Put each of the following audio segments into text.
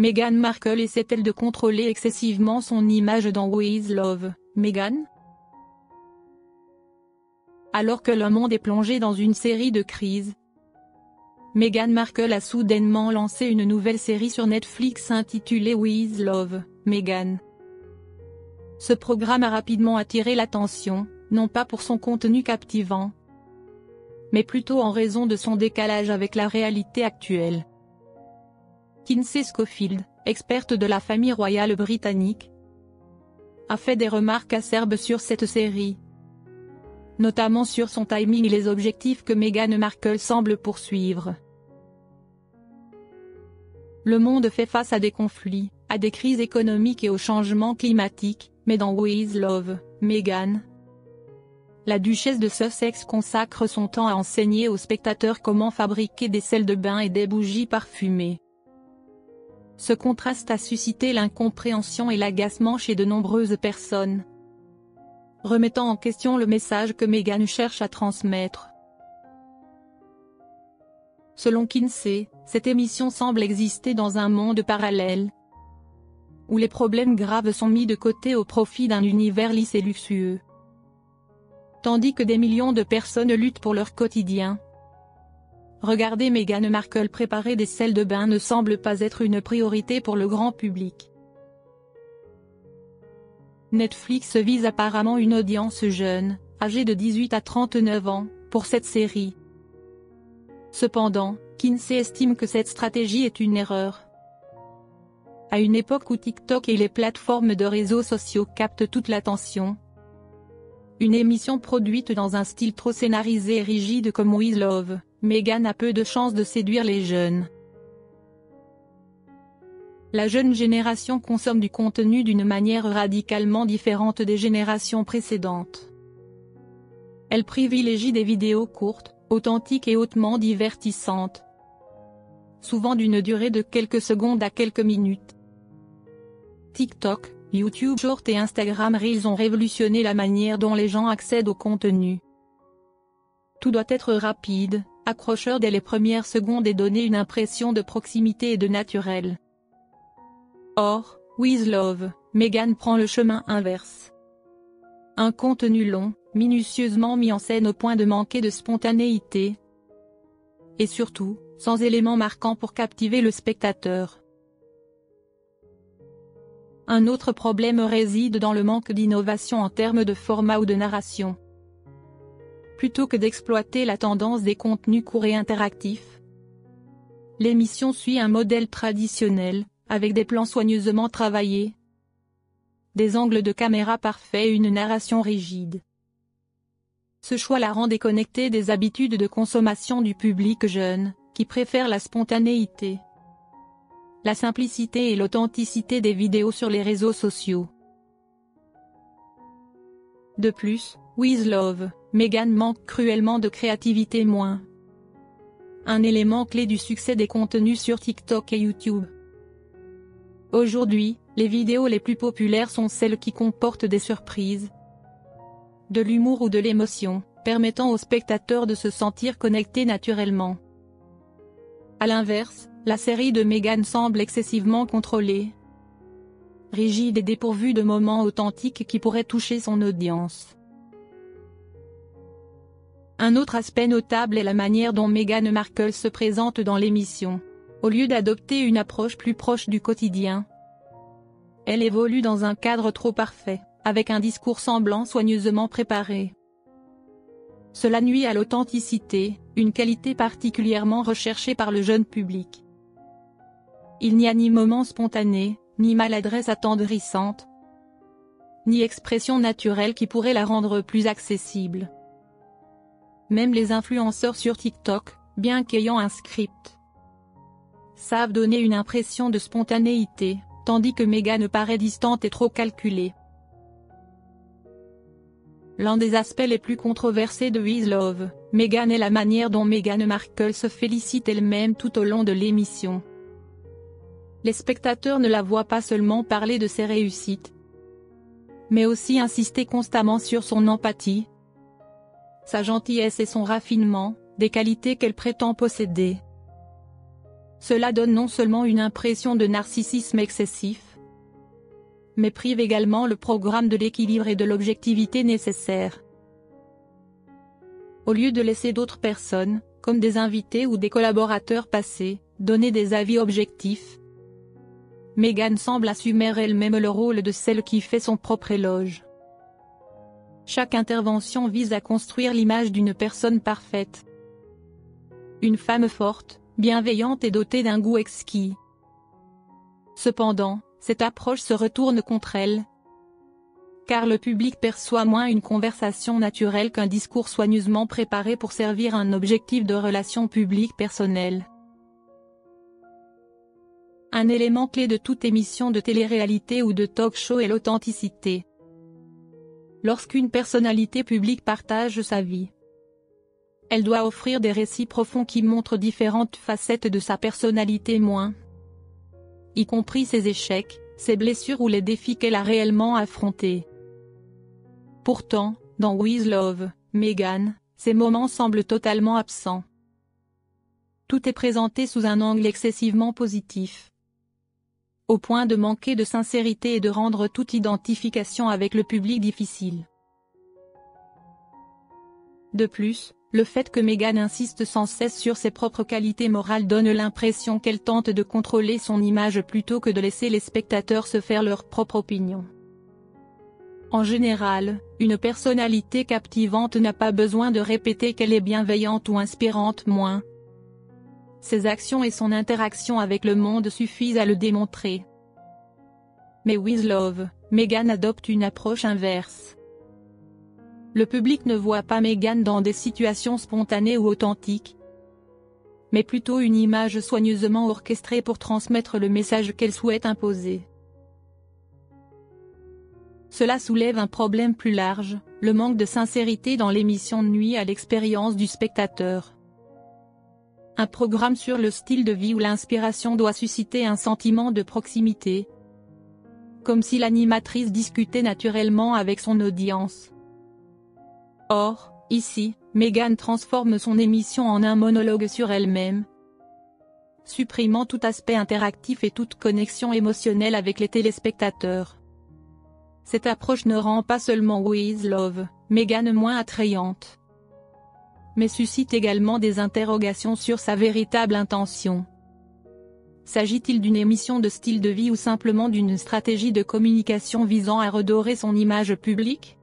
Meghan Markle essaie-t-elle de contrôler excessivement son image dans With Love, Meghan? Alors que le monde est plongé dans une série de crises, Meghan Markle a soudainement lancé une nouvelle série sur Netflix intitulée With Love, Meghan. Ce programme a rapidement attiré l'attention, non pas pour son contenu captivant, mais plutôt en raison de son décalage avec la réalité actuelle. Kinsey Schofield, experte de la famille royale britannique, a fait des remarques acerbes sur cette série, notamment sur son timing et les objectifs que Meghan Markle semble poursuivre. Le monde fait face à des conflits, à des crises économiques et au changement climatique, mais dans With Love, Meghan, la duchesse de Sussex consacre son temps à enseigner aux spectateurs comment fabriquer des sels de bain et des bougies parfumées. Ce contraste a suscité l'incompréhension et l'agacement chez de nombreuses personnes, remettant en question le message que Meghan cherche à transmettre. Selon Kinsey, cette émission semble exister dans un monde parallèle, où les problèmes graves sont mis de côté au profit d'un univers lisse et luxueux. Tandis que des millions de personnes luttent pour leur quotidien, regarder Meghan Markle préparer des sels de bain ne semble pas être une priorité pour le grand public. Netflix vise apparemment une audience jeune, âgée de 18 à 39 ans, pour cette série. Cependant, Kinsey estime que cette stratégie est une erreur. À une époque où TikTok et les plateformes de réseaux sociaux captent toute l'attention, une émission produite dans un style trop scénarisé et rigide comme With Love, Meghan a peu de chances de séduire les jeunes. La jeune génération consomme du contenu d'une manière radicalement différente des générations précédentes. Elle privilégie des vidéos courtes, authentiques et hautement divertissantes, souvent d'une durée de quelques secondes à quelques minutes. TikTok, YouTube Short et Instagram Reels ont révolutionné la manière dont les gens accèdent au contenu. Tout doit être rapide, accrocheur dès les premières secondes et donner une impression de proximité et de naturel. Or, With Love, Meghan prend le chemin inverse. Un contenu long, minutieusement mis en scène au point de manquer de spontanéité, et surtout, sans éléments marquants pour captiver le spectateur. Un autre problème réside dans le manque d'innovation en termes de format ou de narration. Plutôt que d'exploiter la tendance des contenus courts et interactifs, l'émission suit un modèle traditionnel, avec des plans soigneusement travaillés, des angles de caméra parfaits et une narration rigide. Ce choix la rend déconnectée des habitudes de consommation du public jeune, qui préfère la spontanéité, la simplicité et l'authenticité des vidéos sur les réseaux sociaux. De plus, With Love, Meghan manque cruellement de créativité un élément clé du succès des contenus sur TikTok et YouTube. Aujourd'hui, les vidéos les plus populaires sont celles qui comportent des surprises, de l'humour ou de l'émotion, permettant aux spectateurs de se sentir connectés naturellement. À l'inverse, la série de Meghan semble excessivement contrôlée, rigide et dépourvue de moments authentiques qui pourraient toucher son audience. Un autre aspect notable est la manière dont Meghan Markle se présente dans l'émission. Au lieu d'adopter une approche plus proche du quotidien, elle évolue dans un cadre trop parfait, avec un discours semblant soigneusement préparé. Cela nuit à l'authenticité, une qualité particulièrement recherchée par le jeune public. Il n'y a ni moment spontané, ni maladresse attendrissante, ni expression naturelle qui pourrait la rendre plus accessible. Même les influenceurs sur TikTok, bien qu'ayant un script, savent donner une impression de spontanéité, tandis que Meghan paraît distante et trop calculée. L'un des aspects les plus controversés de With Love, Meghan est la manière dont Meghan Markle se félicite elle-même tout au long de l'émission. Les spectateurs ne la voient pas seulement parler de ses réussites, mais aussi insister constamment sur son empathie, sa gentillesse et son raffinement, des qualités qu'elle prétend posséder. Cela donne non seulement une impression de narcissisme excessif, mais prive également le programme de l'équilibre et de l'objectivité nécessaires. Au lieu de laisser d'autres personnes, comme des invités ou des collaborateurs passés, donner des avis objectifs, Meghan semble assumer elle-même le rôle de celle qui fait son propre éloge. Chaque intervention vise à construire l'image d'une personne parfaite. Une femme forte, bienveillante et dotée d'un goût exquis. Cependant, cette approche se retourne contre elle, car le public perçoit moins une conversation naturelle qu'un discours soigneusement préparé pour servir un objectif de relation publique personnelle. Un élément clé de toute émission de télé-réalité ou de talk-show est l'authenticité. Lorsqu'une personnalité publique partage sa vie, elle doit offrir des récits profonds qui montrent différentes facettes de sa personnalité y compris ses échecs, ses blessures ou les défis qu'elle a réellement affrontés. Pourtant, dans With Love, Meghan, ces moments semblent totalement absents. Tout est présenté sous un angle excessivement positif, au point de manquer de sincérité et de rendre toute identification avec le public difficile. De plus, le fait que Meghan insiste sans cesse sur ses propres qualités morales donne l'impression qu'elle tente de contrôler son image plutôt que de laisser les spectateurs se faire leur propre opinion. En général, une personnalité captivante n'a pas besoin de répéter qu'elle est bienveillante ou inspirante. Ses actions et son interaction avec le monde suffisent à le démontrer. Mais With Love, Meghan adopte une approche inverse. Le public ne voit pas Meghan dans des situations spontanées ou authentiques, mais plutôt une image soigneusement orchestrée pour transmettre le message qu'elle souhaite imposer. Cela soulève un problème plus large, le manque de sincérité dans l'émission nuit à l'expérience du spectateur. Un programme sur le style de vie où l'inspiration doit susciter un sentiment de proximité, comme si l'animatrice discutait naturellement avec son audience. Or, ici, Meghan transforme son émission en un monologue sur elle-même, supprimant tout aspect interactif et toute connexion émotionnelle avec les téléspectateurs. Cette approche ne rend pas seulement With Love, Meghan moins attrayante, mais suscite également des interrogations sur sa véritable intention. S'agit-il d'une émission de style de vie ou simplement d'une stratégie de communication visant à redorer son image publique?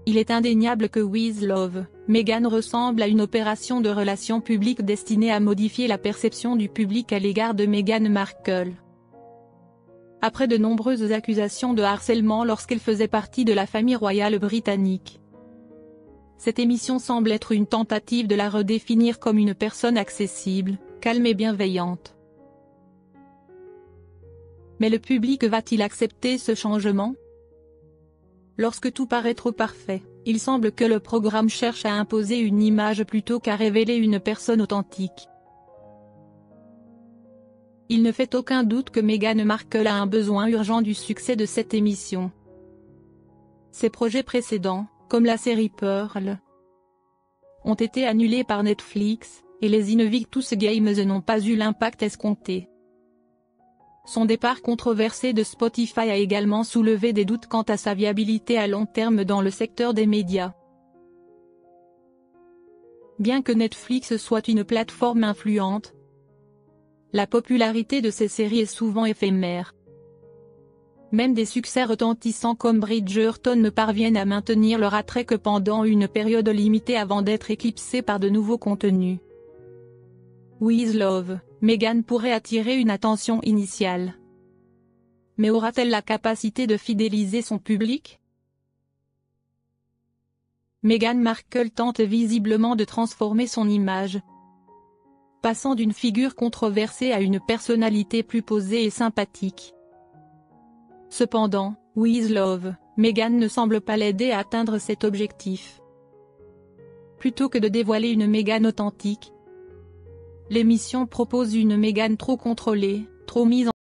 Il est indéniable que With Love, Meghan ressemble à une opération de relations publiques destinée à modifier la perception du public à l'égard de Meghan Markle. Après de nombreuses accusations de harcèlement lorsqu'elle faisait partie de la famille royale britannique, cette émission semble être une tentative de la redéfinir comme une personne accessible, calme et bienveillante. Mais le public va-t-il accepter ce changement? Lorsque tout paraît trop parfait, il semble que le programme cherche à imposer une image plutôt qu'à révéler une personne authentique. Il ne fait aucun doute que Meghan Markle a un besoin urgent du succès de cette émission. Ses projets précédents, comme la série Pearl, ont été annulés par Netflix, et les Invictus Games n'ont pas eu l'impact escompté. Son départ controversé de Spotify a également soulevé des doutes quant à sa viabilité à long terme dans le secteur des médias. Bien que Netflix soit une plateforme influente, la popularité de ces séries est souvent éphémère. Même des succès retentissants comme Bridgerton ne parviennent à maintenir leur attrait que pendant une période limitée avant d'être éclipsés par de nouveaux contenus. With Love, Meghan pourrait attirer une attention initiale. Mais aura-t-elle la capacité de fidéliser son public? Meghan Markle tente visiblement de transformer son image, passant d'une figure controversée à une personnalité plus posée et sympathique. Cependant, With Love, Meghan ne semble pas l'aider à atteindre cet objectif. Plutôt que de dévoiler une Meghan authentique, l'émission propose une Meghan trop contrôlée, trop mise